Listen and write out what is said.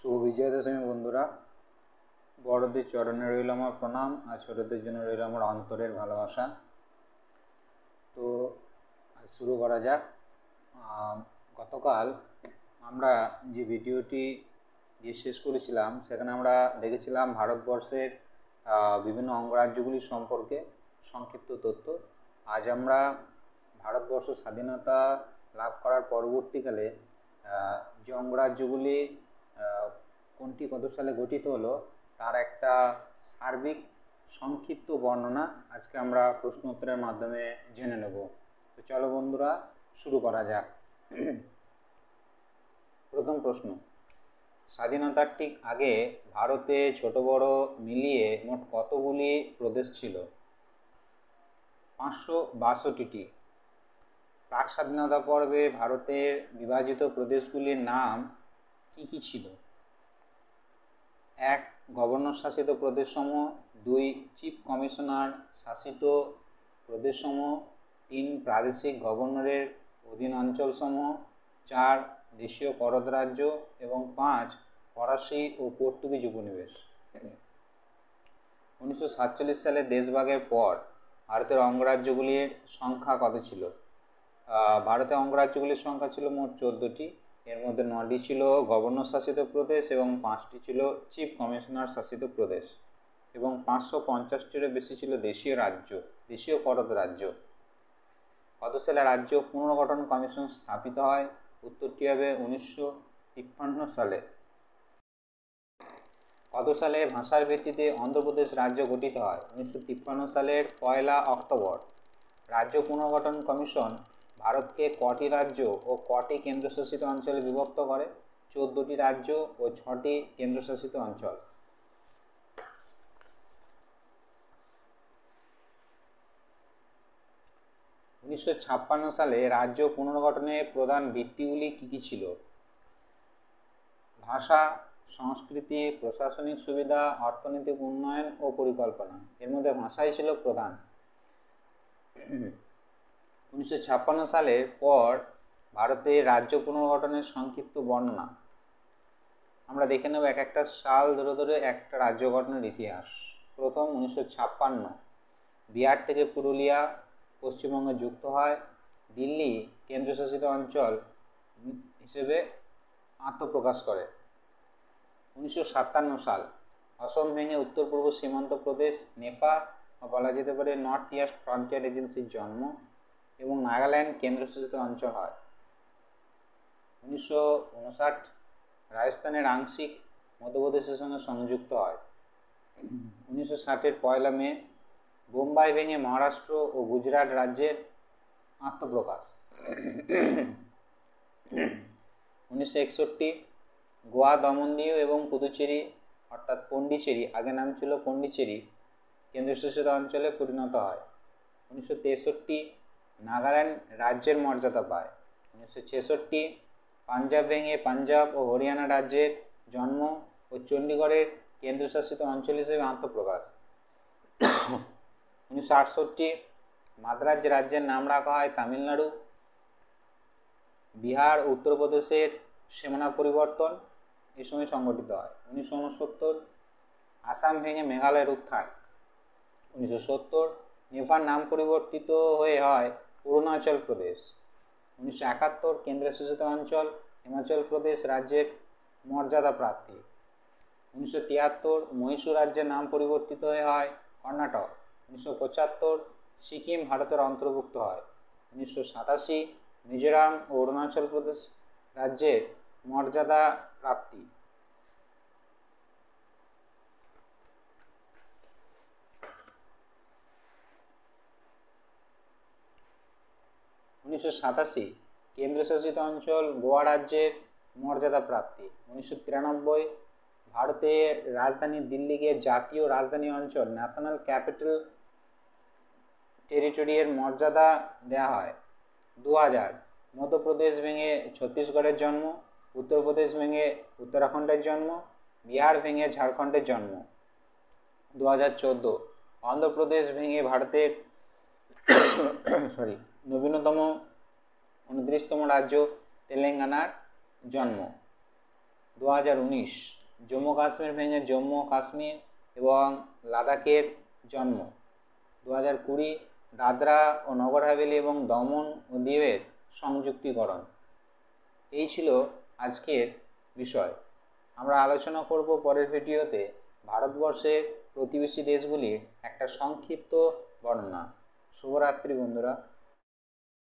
শুভ বিজয়া দশমী বন্ধুরা। বড়দের চরণে রইল আমার প্রণাম আর ছোটদের জন্য রইল আমার অন্তরের ভালোবাসা। তো শুরু করা যাক। গতকাল আমরা যে ভিডিওটি দিয়ে শেষ করেছিলাম সেখানে আমরা দেখেছিলাম ভারতবর্ষের বিভিন্ন অঙ্গরাজ্যগুলি সম্পর্কে সংক্ষিপ্ত তথ্য। আজ আমরা ভারতবর্ষ স্বাধীনতা লাভ করার পরবর্তীকালে যে অঙ্গরাজ্যগুলি কোনটি কত সালে গঠিত হলো তার একটা সার্বিক সংক্ষিপ্ত বর্ণনা আজকে আমরা প্রশ্ন উত্তরের মাধ্যমে জেনে নেব। তো চলো বন্ধুরা শুরু করা যাক। প্রথম প্রশ্ন, স্বাধীনতার ঠিক আগে ভারতে ছোট বড় মিলিয়ে মোট কতগুলি প্রদেশ ছিল? 562টি। প্রাক স্বাধীনতা পর্বে ভারতের বিভাজিত প্রদেশগুলির নাম কি কি ছিল? 1. গভর্নর শাসিত প্রদেশসমূহ। 2. চিফ কমিশনার শাসিত প্রদেশসমূহ। 3. প্রাদেশিক গভর্নরের অধীন অঞ্চলসমূহ। 4. দেশীয় করদ রাজ্য এবং 5. ফরাসি ও পর্তুগিজ উপনিবেশ। 1947 সালে দেশভাগের পর ভারতের অঙ্গরাজ্যগুলির সংখ্যা কত ছিল? ভারতের অঙ্গরাজ্যগুলির সংখ্যা ছিল মোট 14টি। এর মধ্যে 9টি ছিল গভর্নর শাসিত প্রদেশ এবং 5টি ছিল চিফ কমিশনার শাসিত প্রদেশ এবং 550টিরও বেশি ছিল দেশীয় করদ রাজ্য। কত সালে রাজ্য পুনর্গঠন কমিশন স্থাপিত হয়? উত্তরটি হবে 1953 সালে। কত সালে ভাষার ভিত্তিতে অন্ধ্রপ্রদেশ রাজ্য গঠিত হয়? 1953 সালের 1 অক্টোবর। রাজ্য পুনর্গঠন কমিশন ভারতকে কটি রাজ্য ও কটি কেন্দ্রশাসিত অঞ্চলে বিভক্ত করে? 14টি রাজ্য ও 6টি কেন্দ্রশাসিত অঞ্চল। 1956 সালে রাজ্য পুনর্গঠনের প্রধান ভিত্তিগুলি কী কী ছিল? ভাষা, সংস্কৃতি, প্রশাসনিক সুবিধা, অর্থনৈতিক উন্নয়ন ও পরিকল্পনা। এর মধ্যে ভাষাই ছিল প্রধান। 1956 সালের পর ভারতের রাজ্য পুনর্গঠনের সংক্ষিপ্ত বর্ণনা। আমরা দেখে নেব এক একটা সাল ধরে ধরে একটা রাজ্য গঠনের ইতিহাস। প্রথম 1956, বিহার থেকে পুরুলিয়া পশ্চিমবঙ্গে যুক্ত হয়। দিল্লি কেন্দ্রশাসিত অঞ্চল হিসেবে আত্মপ্রকাশ করে। 1957 সাল, অসম ভেঙে উত্তর পূর্ব সীমান্ত প্রদেশ নেফা বলা যেতে পারে নর্থ ইস্ট ফ্রন্টিয়ার এজেন্সির জন্ম এবং নাগাল্যান্ড কেন্দ্রশাসিত অঞ্চল হয়। 1959, রাজস্থানের আংশিক মধ্যপ্রদেশের সঙ্গে সংযুক্ত হয়। 1960-এর 1 মে, বোম্বাই ভেঙে মহারাষ্ট্র ও গুজরাট রাজ্যের আত্মপ্রকাশ। 1961, গোয়া, দমনদিউ এবং পুদুচেরি অর্থাৎ পন্ডিচেরি, আগে নাম ছিল পন্ডিচেরি, কেন্দ্রশাসিত অঞ্চলে পরিণত হয়। 1963, নাগাল্যান্ড রাজ্যের মর্যাদা পায়। 1966, পাঞ্জাব ভেঙে পাঞ্জাব ও হরিয়ানা রাজ্যের জন্ম ও চণ্ডীগড়ের কেন্দ্রশাসিত অঞ্চল হিসেবে আত্মপ্রকাশ। 1968, মাদ্রাজ রাজ্যের নাম রাখা হয় তামিলনাড়ু। বিহার ও উত্তরপ্রদেশের সীমানা পরিবর্তন এই সময় সংগঠিত হয়। 1969, আসাম ভেঙে মেঘালয়ের উত্থান। 1970, নেপাল নাম পরিবর্তিত হয়ে হয় অরুণাচল প্রদেশ। 1971, কেন্দ্রশাসিত অঞ্চল হিমাচল প্রদেশ রাজ্যের মর্যাদা প্রাপ্তি। 1973, মহীশূর রাজ্যের নাম পরিবর্তিত হয়ে হয় কর্ণাটক। 1975, সিকিম ভারতের অন্তর্ভুক্ত হয়। 1987, মিজোরাম ও অরুণাচল প্রদেশ রাজ্যের মর্যাদা প্রাপ্তি। 1987, কেন্দ্রশাসিত অঞ্চল গোয়া রাজ্যের মর্যাদা প্রাপ্তি। 1993, ভারতের রাজধানী দিল্লিকে জাতীয় রাজধানী অঞ্চল ন্যাশনাল ক্যাপিটাল টেরিটরি-এর মর্যাদা দেওয়া হয়। 2000, মধ্যপ্রদেশ ভেঙে ছত্তিশগড়ের জন্ম, উত্তরপ্রদেশ ভেঙে উত্তরাখণ্ডের জন্ম, বিহার ভেঙে ঝাড়খণ্ডের জন্ম। 2014, অন্ধ্রপ্রদেশ ভেঙে ভারতের নবীনতম 29তম রাজ্য তেলেঙ্গানার জন্ম। 2019, জম্মু কাশ্মীর ভেঙে জম্মু কাশ্মীর এবং লাদাখের জন্ম। 2020, দাদরা ও নগর হাভেলি এবং দমন ও দিউয়ের সংযুক্তিকরণ। এই ছিল আজকের বিষয়। আমরা আলোচনা করব পরের ভিডিওতে ভারতবর্ষের প্রতিবেশী দেশগুলির একটা সংক্ষিপ্ত বর্ণনা। শুভরাত্রি বন্ধুরা।